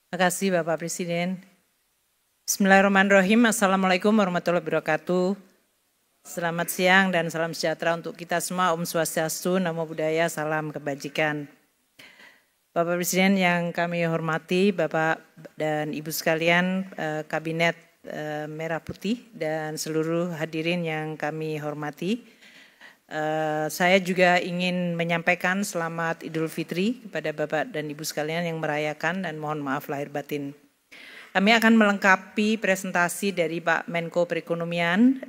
Terima kasih Bapak Presiden. Bismillahirrahmanirrahim. Assalamualaikum warahmatullahi wabarakatuh. Selamat siang dan salam sejahtera untuk kita semua. Om Swastiastu, Namo Buddhaya, salam kebajikan. Bapak Presiden yang kami hormati, Bapak dan Ibu sekalian, Kabinet Merah Putih dan seluruh hadirin yang kami hormati. Saya juga ingin menyampaikan selamat Idul Fitri kepada Bapak dan Ibu sekalian yang merayakan dan mohon maaf lahir batin. Kami akan melengkapi presentasi dari Pak Menko Perekonomian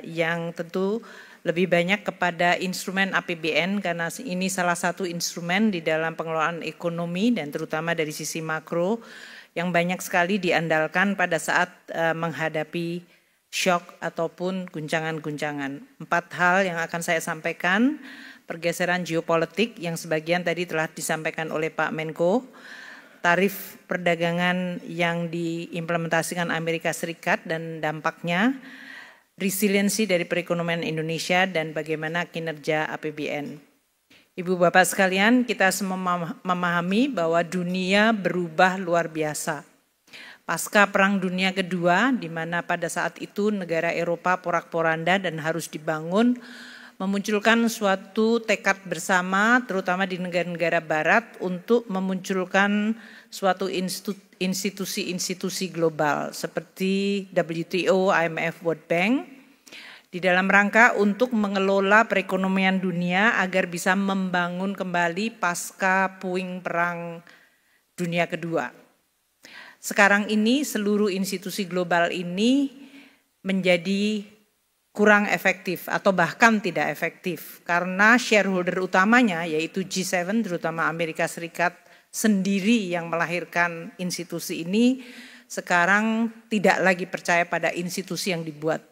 yang tentu lebih banyak kepada instrumen APBN karena ini salah satu instrumen di dalam pengelolaan ekonomi dan terutama dari sisi makro yang banyak sekali diandalkan pada saat menghadapi shock ataupun guncangan-guncangan. 4 hal yang akan saya sampaikan, pergeseran geopolitik yang sebagian tadi telah disampaikan oleh Pak Menko, tarif perdagangan yang diimplementasikan Amerika Serikat dan dampaknya, resiliensi dari perekonomian Indonesia dan bagaimana kinerja APBN. Ibu Bapak sekalian, kita semua memahami bahwa dunia berubah luar biasa. Pasca Perang Dunia Kedua, di mana pada saat itu negara Eropa porak-poranda dan harus dibangun, memunculkan suatu tekad bersama terutama di negara-negara barat untuk memunculkan suatu institusi-institusi global seperti WTO, IMF, World Bank di dalam rangka untuk mengelola perekonomian dunia agar bisa membangun kembali pasca puing Perang Dunia Kedua. Sekarang ini seluruh institusi global ini menjadi kurang efektif atau bahkan tidak efektif karena shareholder utamanya yaitu G7 terutama Amerika Serikat sendiri yang melahirkan institusi ini sekarang tidak lagi percaya pada institusi yang dibuat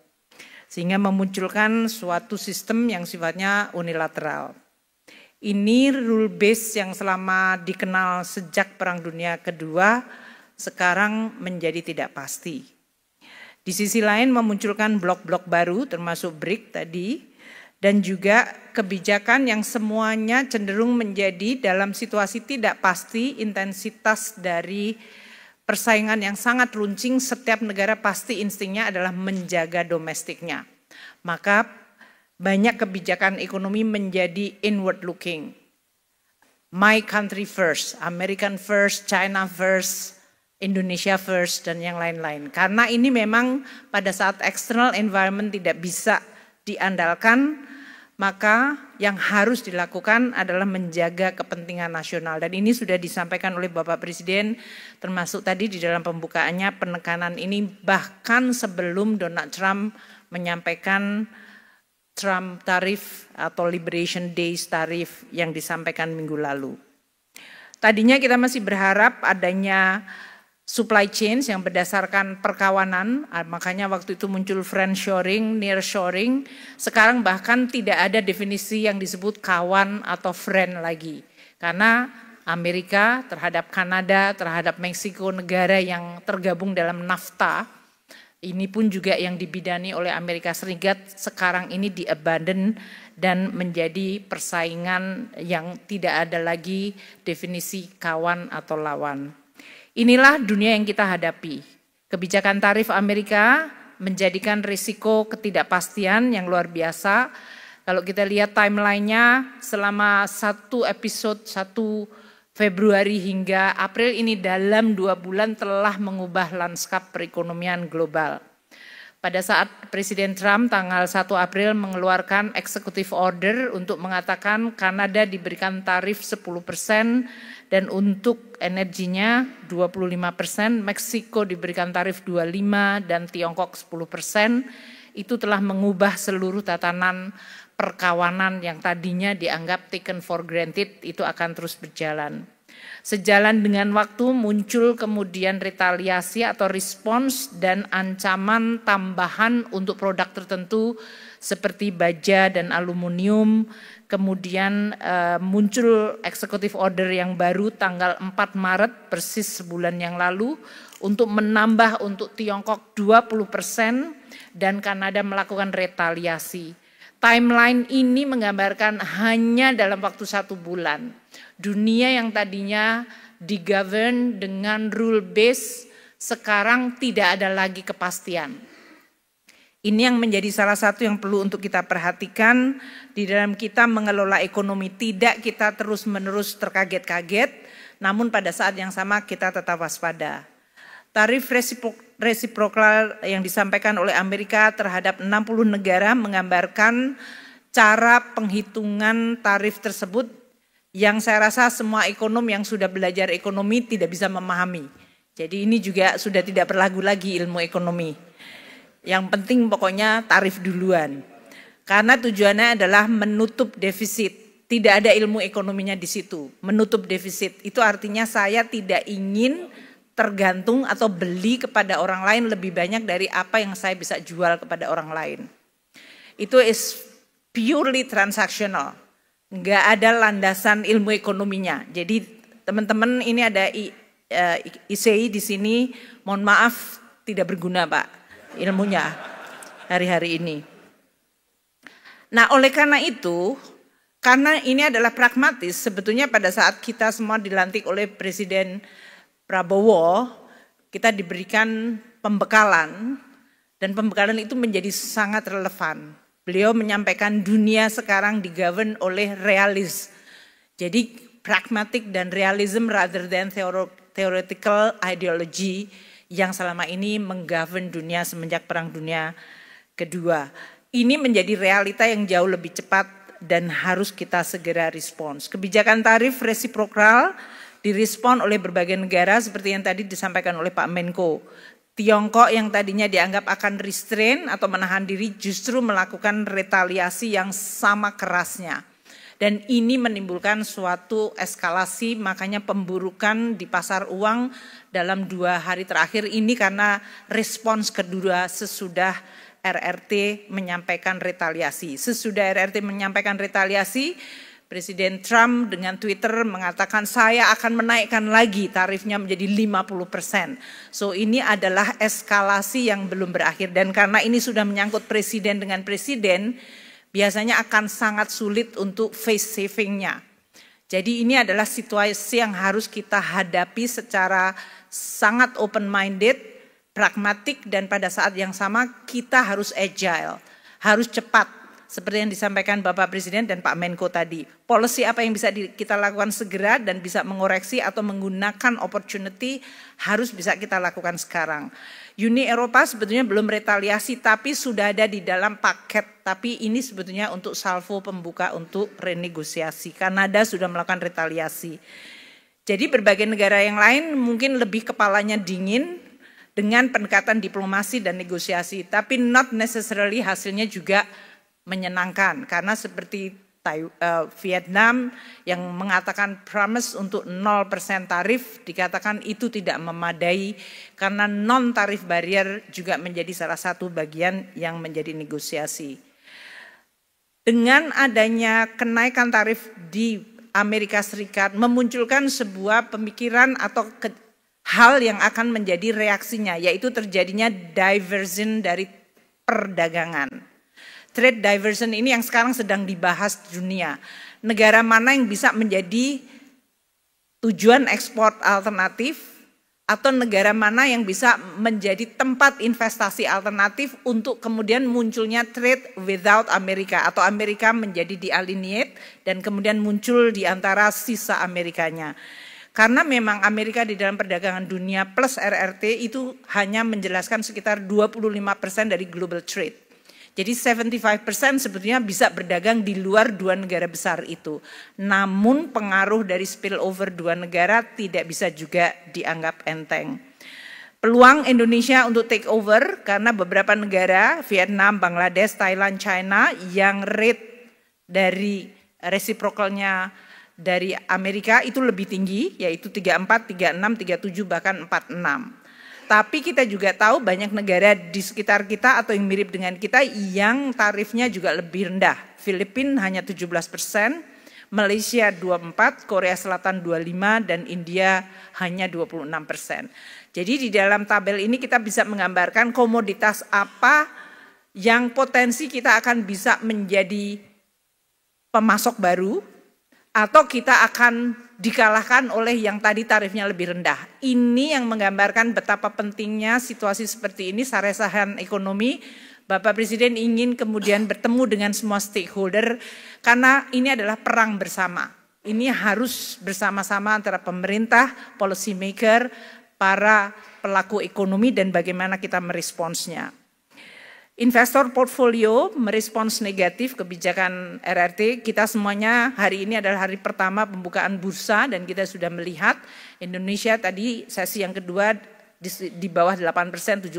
sehingga memunculkan suatu sistem yang sifatnya unilateral. Ini rule base yang selama dikenal sejak Perang Dunia Kedua sekarang menjadi tidak pasti. Di sisi lain memunculkan blok-blok baru termasuk BRIC tadi dan juga kebijakan yang semuanya cenderung menjadi dalam situasi tidak pasti intensitas dari persaingan yang sangat runcing setiap negara pasti instingnya adalah menjaga domestiknya. Maka banyak kebijakan ekonomi menjadi inward looking. My country first, American first, China first, Indonesia first dan yang lain-lain. Karena ini memang pada saat external environment tidak bisa diandalkan, maka yang harus dilakukan adalah menjaga kepentingan nasional. Dan ini sudah disampaikan oleh Bapak Presiden termasuk tadi di dalam pembukaannya penekanan ini bahkan sebelum Donald Trump menyampaikan Trump tarif atau Liberation Days tarif yang disampaikan minggu lalu. Tadinya kita masih berharap adanya supply chains yang berdasarkan perkawanan, makanya waktu itu muncul friendshoring, nearshoring, sekarang bahkan tidak ada definisi yang disebut kawan atau friend lagi. Karena Amerika terhadap Kanada, terhadap Meksiko, negara yang tergabung dalam NAFTA, ini pun juga yang dibidani oleh Amerika Serikat, sekarang ini di-abandon dan menjadi persaingan yang tidak ada lagi definisi kawan atau lawan. Inilah dunia yang kita hadapi. Kebijakan tarif Amerika menjadikan risiko ketidakpastian yang luar biasa. Kalau kita lihat timelinenya selama 1 episode 1 Februari hingga April ini dalam 2 bulan telah mengubah lanskap perekonomian global. Pada saat Presiden Trump tanggal 1 April mengeluarkan executive order untuk mengatakan Kanada diberikan tarif 10%, dan untuk energinya 25%, Meksiko diberikan tarif 25% dan Tiongkok 10%, itu telah mengubah seluruh tatanan perkawanan yang tadinya dianggap taken for granted itu akan terus berjalan. Sejalan dengan waktu muncul kemudian retaliasi atau respons dan ancaman tambahan untuk produk tertentu seperti baja dan aluminium. Kemudian muncul executive order yang baru tanggal 4 Maret persis sebulan yang lalu untuk menambah untuk Tiongkok 20% dan Kanada melakukan retaliasi. Timeline ini menggambarkan hanya dalam waktu 1 bulan. Dunia yang tadinya digovern dengan rule base, sekarang tidak ada lagi kepastian. Ini yang menjadi salah satu yang perlu untuk kita perhatikan di dalam kita mengelola ekonomi. Tidak kita terus-menerus terkaget-kaget, namun pada saat yang sama kita tetap waspada. Tarif resiprokal yang disampaikan oleh Amerika terhadap 60 negara menggambarkan cara penghitungan tarif tersebut yang saya rasa semua ekonom yang sudah belajar ekonomi tidak bisa memahami. Jadi ini juga sudah tidak berlagu lagi ilmu ekonomi. Yang penting pokoknya tarif duluan. Karena tujuannya adalah menutup defisit. Tidak ada ilmu ekonominya di situ. Menutup defisit itu artinya saya tidak ingin tergantung atau beli kepada orang lain lebih banyak dari apa yang saya bisa jual kepada orang lain. Itu is purely transactional. Enggak ada landasan ilmu ekonominya. Jadi teman-teman ini ada ICI di sini, mohon maaf tidak berguna Pak ilmunya hari-hari ini. Nah oleh karena itu, karena ini adalah pragmatis, sebetulnya pada saat kita semua dilantik oleh Presiden Prabowo, kita diberikan pembekalan, dan pembekalan itu menjadi sangat relevan. Beliau menyampaikan dunia sekarang digovern oleh realis. Jadi pragmatic dan realism rather than theoretical ideology yang selama ini menggovern dunia semenjak Perang Dunia Kedua. Ini menjadi realita yang jauh lebih cepat dan harus kita segera respons. Kebijakan tarif resiprokal direspon oleh berbagai negara seperti yang tadi disampaikan oleh Pak Menko. Tiongkok yang tadinya dianggap akan restrain atau menahan diri justru melakukan retaliasi yang sama kerasnya. Dan ini menimbulkan suatu eskalasi, makanya pemburukan di pasar uang dalam 2 hari terakhir ini karena respons kedua sesudah RRT menyampaikan retaliasi. Sesudah RRT menyampaikan retaliasi, Presiden Trump dengan Twitter mengatakan saya akan menaikkan lagi tarifnya menjadi 50%. So ini adalah eskalasi yang belum berakhir dan karena ini sudah menyangkut presiden dengan presiden, biasanya akan sangat sulit untuk face savingnya. Jadi ini adalah situasi yang harus kita hadapi secara sangat open-minded, pragmatik dan pada saat yang sama kita harus agile, harus cepat. Seperti yang disampaikan Bapak Presiden dan Pak Menko tadi. Policy apa yang bisa kita lakukan segera dan bisa mengoreksi atau menggunakan opportunity harus bisa kita lakukan sekarang. Uni Eropa sebetulnya belum retaliasi tapi sudah ada di dalam paket. Tapi ini sebetulnya untuk salvo pembuka untuk renegosiasi. Kanada sudah melakukan retaliasi. Jadi berbagai negara yang lain mungkin lebih kepalanya dingin dengan pendekatan diplomasi dan negosiasi. Tapi not necessarily hasilnya juga menyenangkan karena seperti Vietnam yang mengatakan promise untuk 0% tarif dikatakan itu tidak memadai karena non tarif barrier juga menjadi salah satu bagian yang menjadi negosiasi. Dengan adanya kenaikan tarif di Amerika Serikat memunculkan sebuah pemikiran atau hal yang akan menjadi reaksinya yaitu terjadinya diversion dari perdagangan. Trade diversion ini yang sekarang sedang dibahas di dunia. Negara mana yang bisa menjadi tujuan ekspor alternatif atau negara mana yang bisa menjadi tempat investasi alternatif untuk kemudian munculnya trade without Amerika atau Amerika menjadi dialienate dan kemudian muncul di antara sisa Amerikanya. Karena memang Amerika di dalam perdagangan dunia plus RRT itu hanya menjelaskan sekitar 25% dari global trade. Jadi 75% sebetulnya bisa berdagang di luar 2 negara besar itu. Namun pengaruh dari spillover 2 negara tidak bisa juga dianggap enteng. Peluang Indonesia untuk take over karena beberapa negara, Vietnam, Bangladesh, Thailand, China yang rate dari reciprocalnya dari Amerika itu lebih tinggi, yaitu 34, 36, 37 bahkan 46. Tapi kita juga tahu banyak negara di sekitar kita atau yang mirip dengan kita yang tarifnya juga lebih rendah. Filipina hanya 17%, Malaysia 24%, Korea Selatan 25%, dan India hanya 26%. Jadi di dalam tabel ini kita bisa menggambarkan komoditas apa yang potensi kita akan bisa menjadi pemasok baru atau kita akan dikalahkan oleh yang tadi tarifnya lebih rendah. Ini yang menggambarkan betapa pentingnya situasi seperti ini, saresahan ekonomi. Bapak Presiden ingin kemudian bertemu dengan semua stakeholder karena ini adalah perang bersama. Ini harus bersama-sama antara pemerintah, policy maker, para pelaku ekonomi dan bagaimana kita meresponsnya. Investor portfolio merespons negatif kebijakan RRT. Kita semuanya hari ini adalah hari pertama pembukaan bursa dan kita sudah melihat Indonesia tadi sesi yang kedua di bawah 8%, 7,7.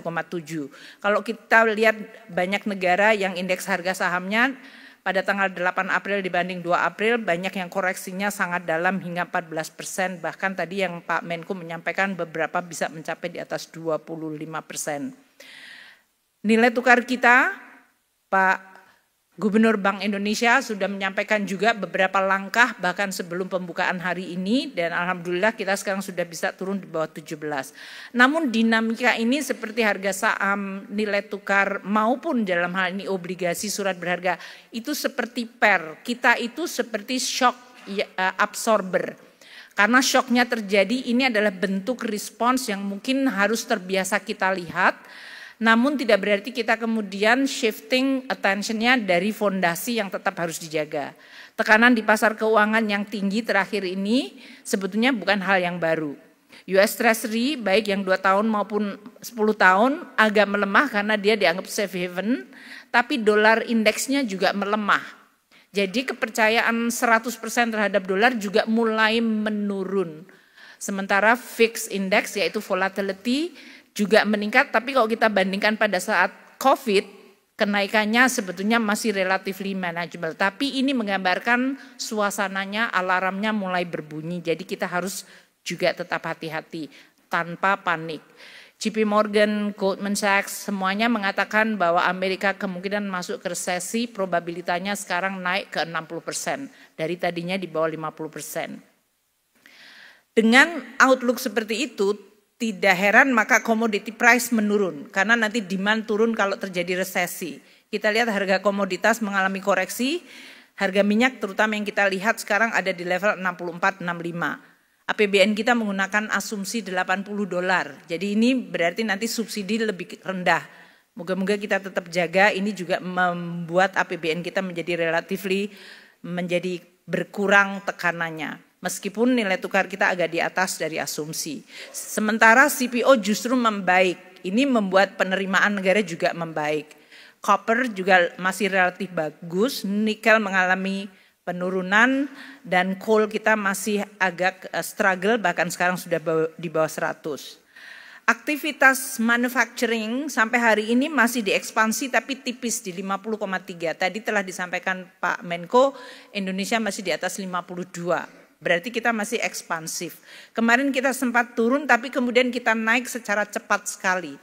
Kalau kita lihat banyak negara yang indeks harga sahamnya pada tanggal 8 April dibanding 2 April banyak yang koreksinya sangat dalam hingga 14%. Bahkan tadi yang Pak Menko menyampaikan beberapa bisa mencapai di atas 25%. Nilai tukar kita, Pak Gubernur Bank Indonesia sudah menyampaikan juga beberapa langkah bahkan sebelum pembukaan hari ini dan alhamdulillah kita sekarang sudah bisa turun di bawah 17. Namun dinamika ini seperti harga saham, nilai tukar maupun dalam hal ini obligasi surat berharga itu seperti kita itu seperti shock absorber. Karena shocknya terjadi ini adalah bentuk respons yang mungkin harus terbiasa kita lihat. Namun tidak berarti kita kemudian shifting attention-nya dari fondasi yang tetap harus dijaga. Tekanan di pasar keuangan yang tinggi terakhir ini sebetulnya bukan hal yang baru. US Treasury baik yang 2 tahun maupun 10 tahun agak melemah karena dia dianggap safe haven, tapi dolar indeksnya juga melemah. Jadi kepercayaan 100% terhadap dolar juga mulai menurun. Sementara fixed index yaitu volatility juga meningkat, tapi kalau kita bandingkan pada saat COVID, kenaikannya sebetulnya masih relatively manageable. Tapi ini menggambarkan suasananya, alarmnya mulai berbunyi, jadi kita harus juga tetap hati-hati, tanpa panik. JP Morgan, Goldman Sachs, semuanya mengatakan bahwa Amerika kemungkinan masuk ke resesi, probabilitasnya sekarang naik ke 60%, dari tadinya di bawah 50%. Dengan outlook seperti itu, tidak heran maka commodity price menurun karena nanti demand turun kalau terjadi resesi. Kita lihat harga komoditas mengalami koreksi, harga minyak terutama yang kita lihat sekarang ada di level 64-65. APBN kita menggunakan asumsi $80. Jadi ini berarti nanti subsidi lebih rendah. Moga-moga kita tetap jaga, ini juga membuat APBN kita menjadi relatively menjadi berkurang tekanannya. Meskipun nilai tukar kita agak di atas dari asumsi. Sementara CPO justru membaik. Ini membuat penerimaan negara juga membaik. Copper juga masih relatif bagus. Nikel mengalami penurunan dan coal kita masih agak struggle bahkan sekarang sudah di bawah 100. Aktivitas manufacturing sampai hari ini masih diekspansi tapi tipis di 50,3. Tadi telah disampaikan Pak Menko, Indonesia masih di atas 52. Berarti kita masih ekspansif. Kemarin kita sempat turun tapi kemudian kita naik secara cepat sekali.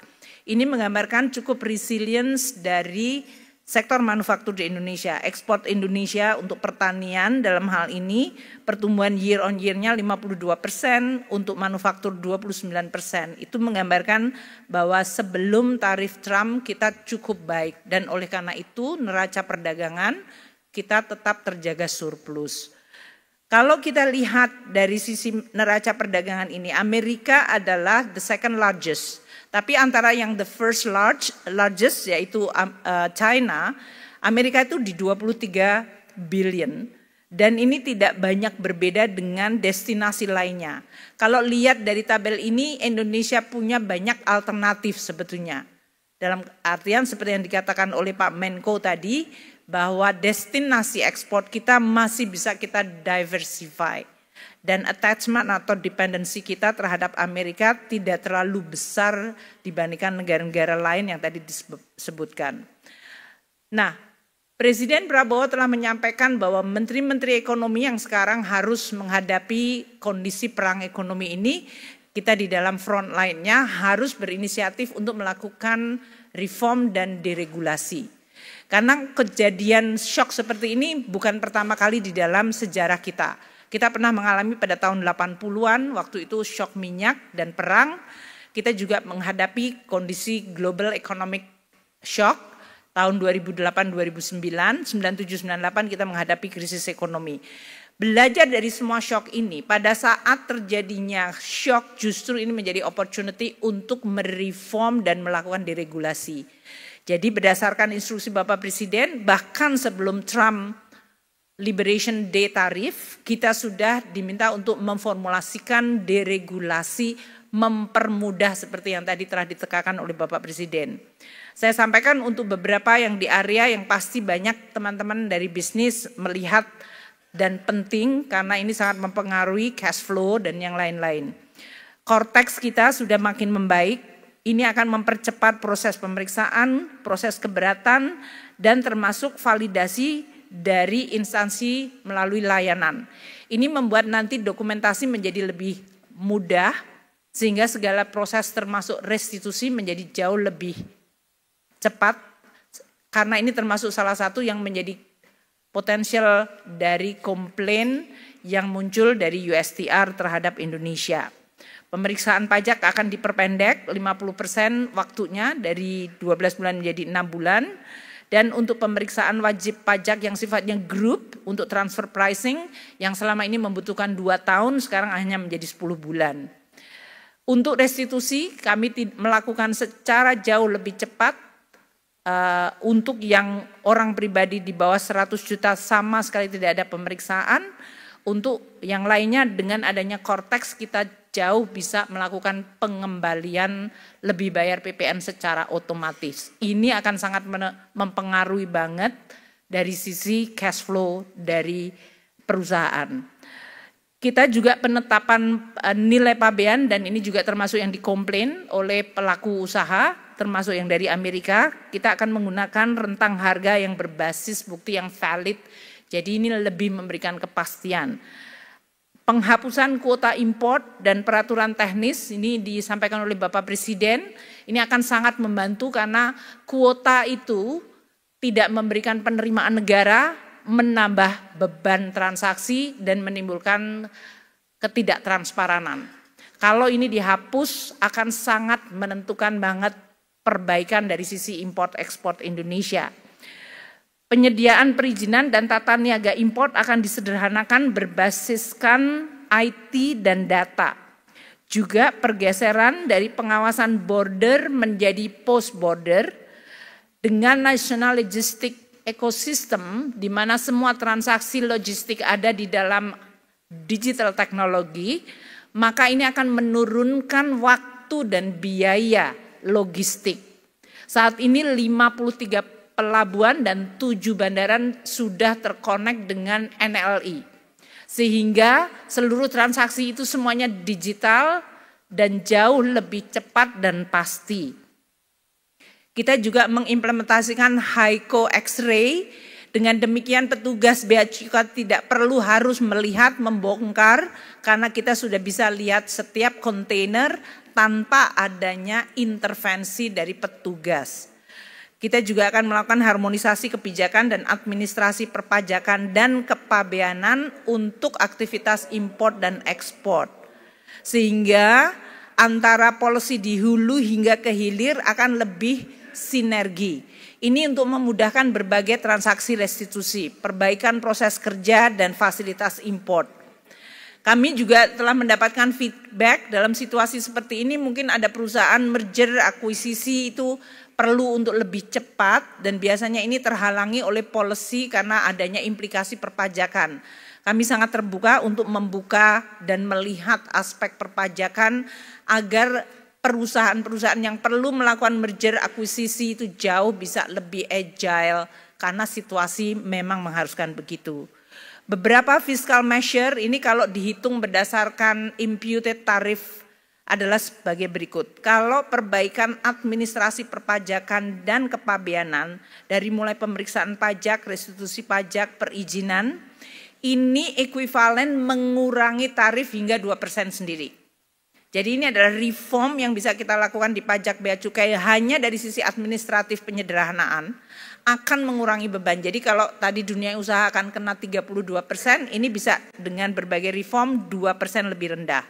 Ini menggambarkan cukup resilience dari sektor manufaktur di Indonesia. Ekspor Indonesia untuk pertanian dalam hal ini pertumbuhan year on year-nya 52%, untuk manufaktur 29%. Itu menggambarkan bahwa sebelum tarif Trump kita cukup baik. Dan oleh karena itu neraca perdagangan kita tetap terjaga surplus. Kalau kita lihat dari sisi neraca perdagangan ini, Amerika adalah the second largest. Tapi antara yang the first largest yaitu China, Amerika itu di 23 billion. Dan ini tidak banyak berbeda dengan destinasi lainnya. Kalau lihat dari tabel ini, Indonesia punya banyak alternatif sebetulnya. Dalam artian seperti yang dikatakan oleh Pak Menko tadi, bahwa destinasi ekspor kita masih bisa kita diversify. Dan attachment atau dependensi kita terhadap Amerika tidak terlalu besar dibandingkan negara-negara lain yang tadi disebutkan. Nah, Presiden Prabowo telah menyampaikan bahwa menteri-menteri ekonomi yang sekarang harus menghadapi kondisi perang ekonomi ini, kita di dalam front line-nya harus berinisiatif untuk melakukan reform dan deregulasi. Karena kejadian shock seperti ini bukan pertama kali di dalam sejarah kita. Kita pernah mengalami pada tahun 80-an, waktu itu shock minyak dan perang. Kita juga menghadapi kondisi global economic shock tahun 2008-2009, 97-98 kita menghadapi krisis ekonomi. Belajar dari semua shock ini, pada saat terjadinya shock justru ini menjadi opportunity untuk mereform dan melakukan deregulasi. Jadi berdasarkan instruksi Bapak Presiden, bahkan sebelum Trump Liberation Day tarif, kita sudah diminta untuk memformulasikan deregulasi, mempermudah seperti yang tadi telah ditekankan oleh Bapak Presiden. Saya sampaikan untuk beberapa yang di area yang pasti banyak teman-teman dari bisnis melihat dan penting karena ini sangat mempengaruhi cash flow dan yang lain-lain. Cortex kita sudah makin membaik, ini akan mempercepat proses pemeriksaan, proses keberatan, dan termasuk validasi dari instansi melalui layanan. Ini membuat nanti dokumentasi menjadi lebih mudah, sehingga segala proses termasuk restitusi menjadi jauh lebih cepat, karena ini termasuk salah satu yang menjadi potensial dari komplain yang muncul dari USTR terhadap Indonesia. Pemeriksaan pajak akan diperpendek 50% waktunya dari 12 bulan menjadi 6 bulan. Dan untuk pemeriksaan wajib pajak yang sifatnya grup untuk transfer pricing yang selama ini membutuhkan 2 tahun sekarang hanya menjadi 10 bulan. Untuk restitusi kami melakukan secara jauh lebih cepat. Untuk yang orang pribadi di bawah 100 juta sama sekali tidak ada pemeriksaan. Untuk yang lainnya dengan adanya Cortex kita jauh bisa melakukan pengembalian lebih bayar PPN secara otomatis. Ini akan sangat mempengaruhi banget dari sisi cash flow dari perusahaan. Kita juga penetapan nilai pabean dan ini juga termasuk yang dikomplain oleh pelaku usaha, termasuk yang dari Amerika. Kita akan menggunakan rentang harga yang berbasis bukti yang valid, jadi ini lebih memberikan kepastian. Penghapusan kuota import dan peraturan teknis ini disampaikan oleh Bapak Presiden, ini akan sangat membantu karena kuota itu tidak memberikan penerimaan negara, menambah beban transaksi dan menimbulkan ketidaktransparan. Kalau ini dihapus akan sangat menentukan banget perbaikan dari sisi import ekspor Indonesia. Penyediaan perizinan dan tata niaga import akan disederhanakan berbasiskan IT dan data. Juga pergeseran dari pengawasan border menjadi post border dengan national logistic ekosistem di mana semua transaksi logistik ada di dalam digital teknologi, maka ini akan menurunkan waktu dan biaya logistik. Saat ini 53 pelabuhan dan 7 bandaran sudah terkonek dengan NLI. Sehingga seluruh transaksi itu semuanya digital dan jauh lebih cepat dan pasti. Kita juga mengimplementasikan HICO X-ray, dengan demikian petugas bea cukai tidak perlu harus melihat, membongkar, karena kita sudah bisa lihat setiap kontainer tanpa adanya intervensi dari petugas. Kita juga akan melakukan harmonisasi kebijakan dan administrasi perpajakan dan kepabeanan untuk aktivitas impor dan ekspor. Sehingga antara policy di hulu hingga ke hilir akan lebih sinergi. Ini untuk memudahkan berbagai transaksi restitusi, perbaikan proses kerja dan fasilitas import. Kami juga telah mendapatkan feedback dalam situasi seperti ini mungkin ada perusahaan merger akuisisi itu perlu untuk lebih cepat dan biasanya ini terhalangi oleh policy karena adanya implikasi perpajakan. Kami sangat terbuka untuk membuka dan melihat aspek perpajakan agar perusahaan-perusahaan yang perlu melakukan merger akuisisi itu jauh bisa lebih agile karena situasi memang mengharuskan begitu. Beberapa fiscal measure ini kalau dihitung berdasarkan imputed tarif adalah sebagai berikut. Kalau perbaikan administrasi perpajakan dan kepabeanan dari mulai pemeriksaan pajak, restitusi pajak, perizinan, ini ekuivalen mengurangi tarif hingga 2% sendiri. Jadi ini adalah reform yang bisa kita lakukan di pajak bea cukai hanya dari sisi administratif penyederhanaan akan mengurangi beban. Jadi kalau tadi dunia usaha akan kena 32%, ini bisa dengan berbagai reform 2% lebih rendah.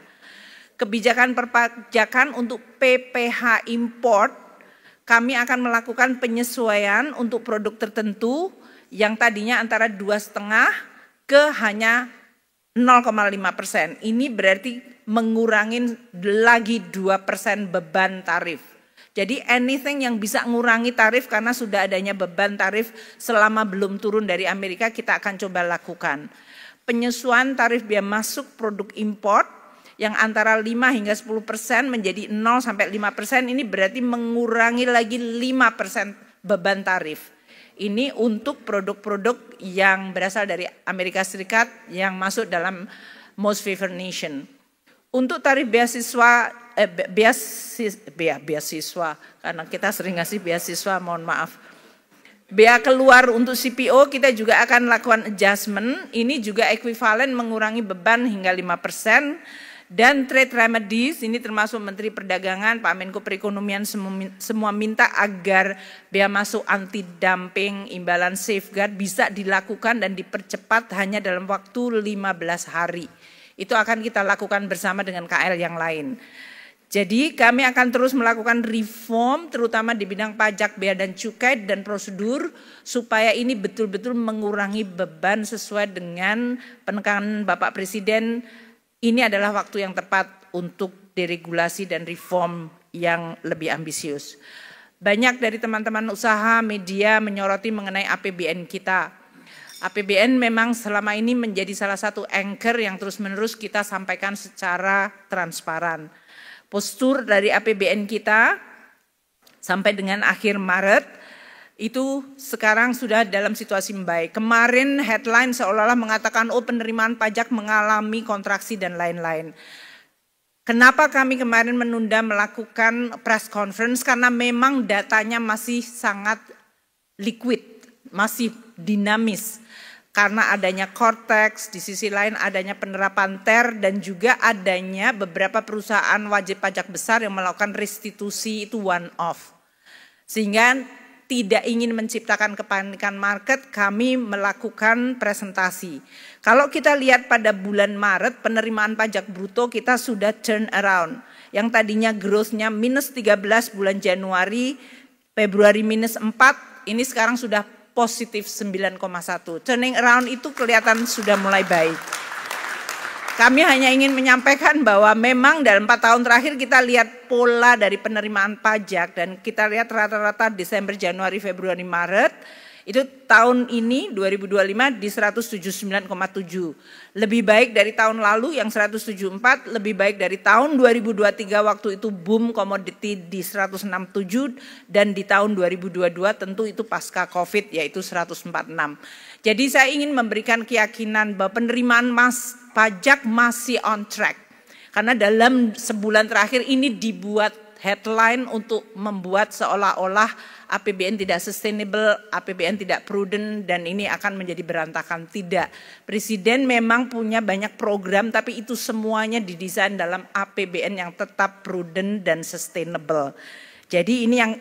Kebijakan perpajakan untuk PPh import, kami akan melakukan penyesuaian untuk produk tertentu yang tadinya antara 2,5 ke hanya 0,5%. Ini berarti mengurangi lagi 2% beban tarif. Jadi anything yang bisa ngurangi tarif karena sudah adanya beban tarif selama belum turun dari Amerika, kita akan coba lakukan. Penyesuaian tarif biaya masuk produk import yang antara 5 hingga 10% menjadi 0 sampai 5%, ini berarti mengurangi lagi 5% beban tarif. Ini untuk produk-produk yang berasal dari Amerika Serikat yang masuk dalam Most Favored Nation. Untuk tarif beasiswa, karena kita sering ngasih beasiswa, mohon maaf. Bea keluar untuk CPO kita juga akan lakukan adjustment, ini juga ekuivalen mengurangi beban hingga 5%. Dan trade remedies, ini termasuk Menteri Perdagangan, Pak Menko Perekonomian semua minta agar bea masuk anti dumping, imbalan safeguard bisa dilakukan dan dipercepat hanya dalam waktu 15 hari. Itu akan kita lakukan bersama dengan KL yang lain. Jadi kami akan terus melakukan reform terutama di bidang pajak, bea dan cukai dan prosedur supaya ini betul-betul mengurangi beban sesuai dengan penekanan Bapak Presiden. Ini adalah waktu yang tepat untuk deregulasi dan reform yang lebih ambisius. Banyak dari teman-teman usaha, media menyoroti mengenai APBN kita. APBN memang selama ini menjadi salah satu anchor yang terus-menerus kita sampaikan secara transparan. Postur dari APBN kita sampai dengan akhir Maret itu sekarang sudah dalam situasi membaik. Kemarin headline seolah-olah mengatakan penerimaan pajak mengalami kontraksi dan lain-lain. Kenapa kami kemarin menunda melakukan press conference? Karena memang datanya masih sangat liquid, masih dinamis. Karena adanya Cortex, di sisi lain adanya penerapan TER dan juga adanya beberapa perusahaan wajib pajak besar yang melakukan restitusi itu one off. Sehingga tidak ingin menciptakan kepanikan market, kami melakukan presentasi. Kalau kita lihat pada bulan Maret, penerimaan pajak bruto kita sudah turn around. Yang tadinya growth-nya minus 13 bulan Januari, Februari minus 4, ini sekarang sudah positif 9,1. Turning around itu kelihatan sudah mulai baik. Kami hanya ingin menyampaikan bahwa memang dalam 4 tahun terakhir kita lihat pola dari penerimaan pajak dan kita lihat rata-rata Desember, Januari, Februari, Maret itu tahun ini 2025 di 179,7. Lebih baik dari tahun lalu yang 174, lebih baik dari tahun 2023 waktu itu boom komoditi di 167 dan di tahun 2022 tentu itu pasca Covid yaitu 146. Jadi saya ingin memberikan keyakinan bahwa penerimaan pajak masih on track. Karena dalam sebulan terakhir ini dibuat headline untuk membuat seolah-olah APBN tidak sustainable, APBN tidak prudent dan ini akan menjadi berantakan. Tidak. Presiden memang punya banyak program tapi itu semuanya didesain dalam APBN yang tetap prudent dan sustainable. Jadi ini yang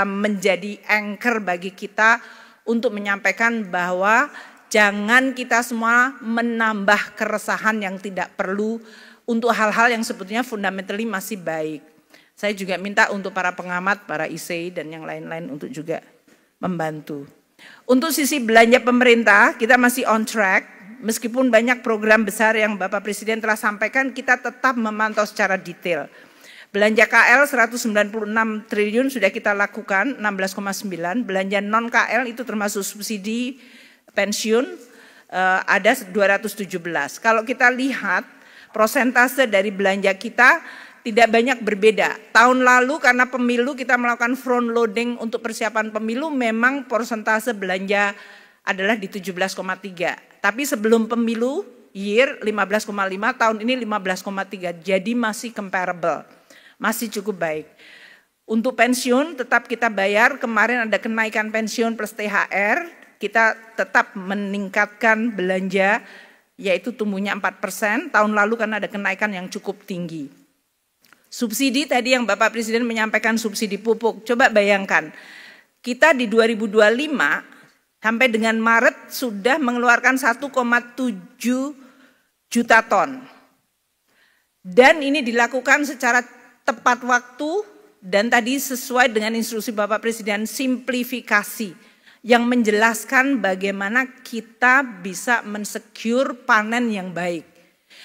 menjadi anchor bagi kita untuk menyampaikan bahwa jangan kita semua menambah keresahan yang tidak perlu untuk hal-hal yang sebetulnya fundamentally masih baik. Saya juga minta untuk para pengamat, para IC dan yang lain-lain untuk juga membantu. Untuk sisi belanja pemerintah, kita masih on track. Meskipun banyak program besar yang Bapak Presiden telah sampaikan, kita tetap memantau secara detail. Belanja KL 196 triliun sudah kita lakukan, 16,9. Belanja non-KL itu termasuk subsidi pensiun ada 217. Kalau kita lihat prosentase dari belanja kita tidak banyak berbeda. Tahun lalu karena pemilu kita melakukan front loading untuk persiapan pemilu memang prosentase belanja adalah di 17,3. Tapi sebelum pemilu year 15,5, tahun ini 15,3. Jadi masih comparable. Masih cukup baik. Untuk pensiun tetap kita bayar, kemarin ada kenaikan pensiun plus THR, kita tetap meningkatkan belanja yaitu tumbuhnya 4%, tahun lalu karena ada kenaikan yang cukup tinggi. Subsidi tadi yang Bapak Presiden menyampaikan subsidi pupuk, coba bayangkan, kita di 2025 sampai dengan Maret sudah mengeluarkan 1,7 juta ton. Dan ini dilakukan secara tepat waktu dan tadi sesuai dengan instruksi Bapak Presiden simplifikasi yang menjelaskan bagaimana kita bisa mensecure panen yang baik.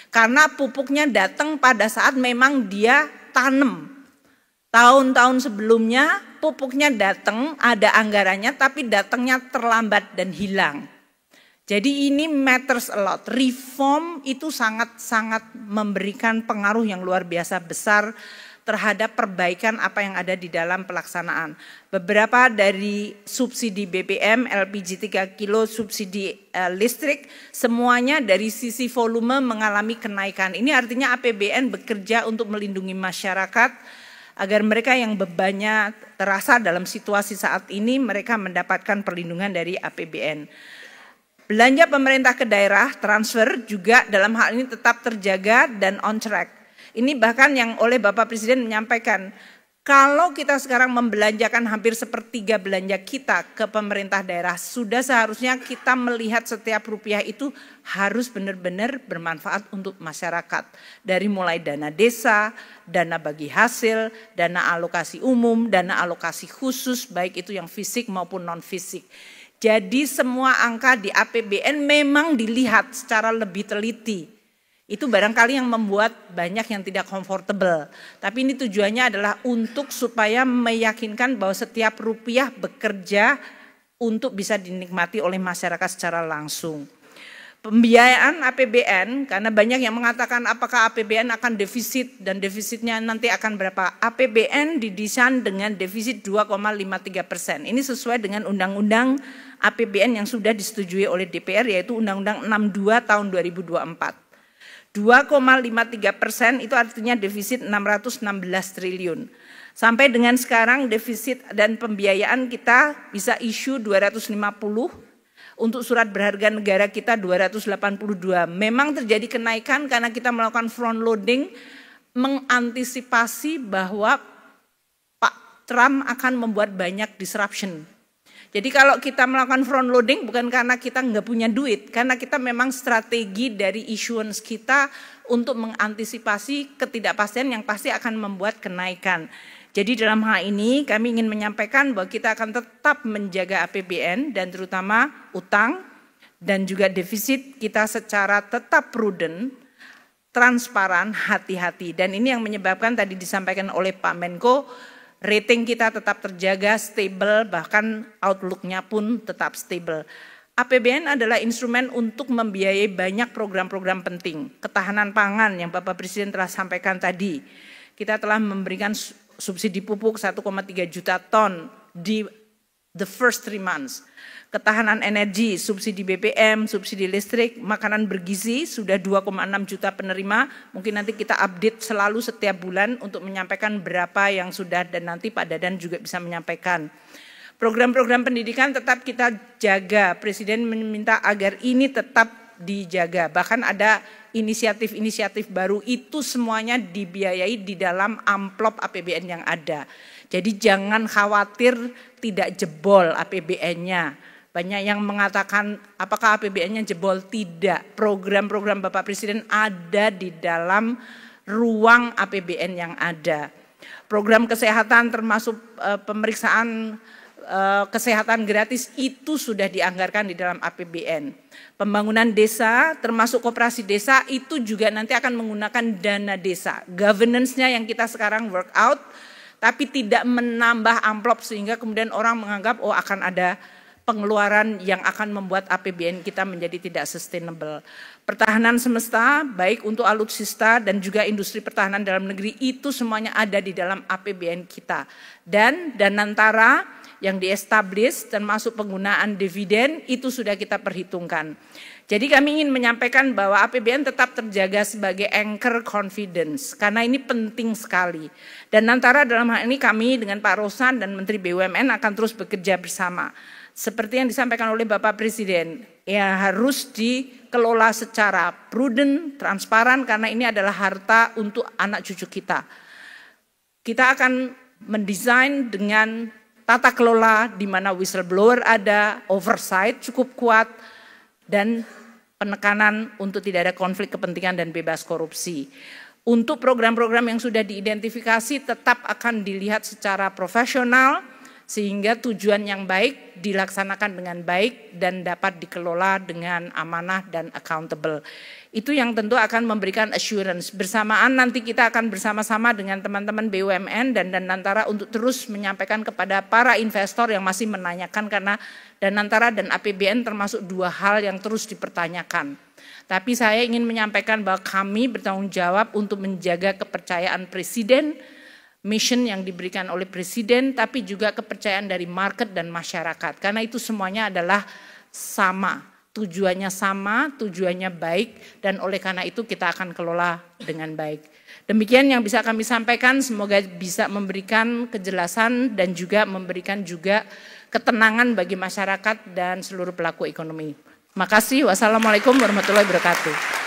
Karena pupuknya datang pada saat memang dia tanam. Tahun-tahun sebelumnya pupuknya datang, ada anggarannya, tapi datangnya terlambat dan hilang. Jadi ini matters a lot. Reform itu sangat-sangat memberikan pengaruh yang luar biasa besar terhadap perbaikan apa yang ada di dalam pelaksanaan. Beberapa dari subsidi BBM, LPG 3 kilo, subsidi listrik, semuanya dari sisi volume mengalami kenaikan. Ini artinya APBN bekerja untuk melindungi masyarakat, agar mereka yang bebannya terasa dalam situasi saat ini, mereka mendapatkan perlindungan dari APBN. Belanja pemerintah ke daerah, transfer juga dalam hal ini tetap terjaga dan on track. Ini bahkan yang oleh Bapak Presiden menyampaikan, kalau kita sekarang membelanjakan hampir sepertiga belanja kita ke pemerintah daerah, sudah seharusnya kita melihat setiap rupiah itu harus benar-benar bermanfaat untuk masyarakat. Dari mulai dana desa, dana bagi hasil, dana alokasi umum, dana alokasi khusus, baik itu yang fisik maupun non-fisik. Jadi semua angka di APBN memang dilihat secara lebih teliti. Itu barangkali yang membuat banyak yang tidak comfortable. Tapi ini tujuannya adalah untuk supaya meyakinkan bahwa setiap rupiah bekerja untuk bisa dinikmati oleh masyarakat secara langsung. Pembiayaan APBN, karena banyak yang mengatakan apakah APBN akan defisit dan defisitnya nanti akan berapa. APBN didesain dengan defisit 2,53%. Ini sesuai dengan undang-undang APBN yang sudah disetujui oleh DPR, yaitu Undang-Undang 62 tahun 2024. 2,53% itu artinya defisit 616 triliun. Sampai dengan sekarang defisit dan pembiayaan kita bisa isu 250, untuk surat berharga negara kita 282. Memang terjadi kenaikan karena kita melakukan front loading, mengantisipasi bahwa Pak Trump akan membuat banyak disruption. Jadi kalau kita melakukan front loading bukan karena kita nggak punya duit, karena kita memang strategi dari issuance kita untuk mengantisipasi ketidakpastian yang pasti akan membuat kenaikan. Jadi dalam hal ini kami ingin menyampaikan bahwa kita akan tetap menjaga APBN dan terutama utang dan juga defisit kita secara tetap prudent, transparan, hati-hati. Dan ini yang menyebabkan tadi disampaikan oleh Pak Menko, rating kita tetap terjaga, stable, bahkan outlook-nya pun tetap stable. APBN adalah instrumen untuk membiayai banyak program-program penting. Ketahanan pangan yang Bapak Presiden telah sampaikan tadi. Kita telah memberikan subsidi pupuk 1,3 juta ton di the first 3 months. Ketahanan energi, subsidi BBM, subsidi listrik, makanan bergizi sudah 2,6 juta penerima. Mungkin nanti kita update selalu setiap bulan untuk menyampaikan berapa yang sudah dan nanti Pak Dadan juga bisa menyampaikan. Program-program pendidikan tetap kita jaga. Presiden meminta agar ini tetap dijaga. Bahkan ada inisiatif-inisiatif baru, itu semuanya dibiayai di dalam amplop APBN yang ada. Jadi jangan khawatir tidak jebol APBN-nya. Banyak yang mengatakan apakah APBN-nya jebol? Tidak. Program-program Bapak Presiden ada di dalam ruang APBN yang ada. Program kesehatan termasuk pemeriksaan kesehatan gratis itu sudah dianggarkan di dalam APBN. Pembangunan desa termasuk koperasi desa itu juga nanti akan menggunakan dana desa. Governance-nya yang kita sekarang work out, tapi tidak menambah amplop sehingga kemudian orang menganggap oh akan ada pengeluaran yang akan membuat APBN kita menjadi tidak sustainable. Pertahanan semesta baik untuk alutsista dan juga industri pertahanan dalam negeri itu semuanya ada di dalam APBN kita. Dan Danantara yang di-establish termasuk penggunaan dividen itu sudah kita perhitungkan. Jadi kami ingin menyampaikan bahwa APBN tetap terjaga sebagai anchor confidence karena ini penting sekali. Dan antara dalam hal ini kami dengan Pak Rosan dan Menteri BUMN akan terus bekerja bersama. Seperti yang disampaikan oleh Bapak Presiden, ya harus dikelola secara prudent, transparan karena ini adalah harta untuk anak cucu kita. Kita akan mendesain dengan tata kelola di mana whistleblower ada, oversight cukup kuat, dan penekanan untuk tidak ada konflik kepentingan dan bebas korupsi. Untuk program-program yang sudah diidentifikasi tetap akan dilihat secara profesional, sehingga tujuan yang baik dilaksanakan dengan baik dan dapat dikelola dengan amanah dan accountable. Itu yang tentu akan memberikan assurance. Bersamaan nanti kita akan bersama-sama dengan teman-teman BUMN dan Danantara untuk terus menyampaikan kepada para investor yang masih menanyakan, karena Danantara dan APBN termasuk dua hal yang terus dipertanyakan. Tapi saya ingin menyampaikan bahwa kami bertanggung jawab untuk menjaga kepercayaan Presiden, mission yang diberikan oleh Presiden, tapi juga kepercayaan dari market dan masyarakat. Karena itu semuanya adalah sama. Tujuannya sama, tujuannya baik, dan oleh karena itu kita akan kelola dengan baik. Demikian yang bisa kami sampaikan, semoga bisa memberikan kejelasan dan juga memberikan juga ketenangan bagi masyarakat dan seluruh pelaku ekonomi. Terima kasih. Wassalamualaikum warahmatullahi wabarakatuh.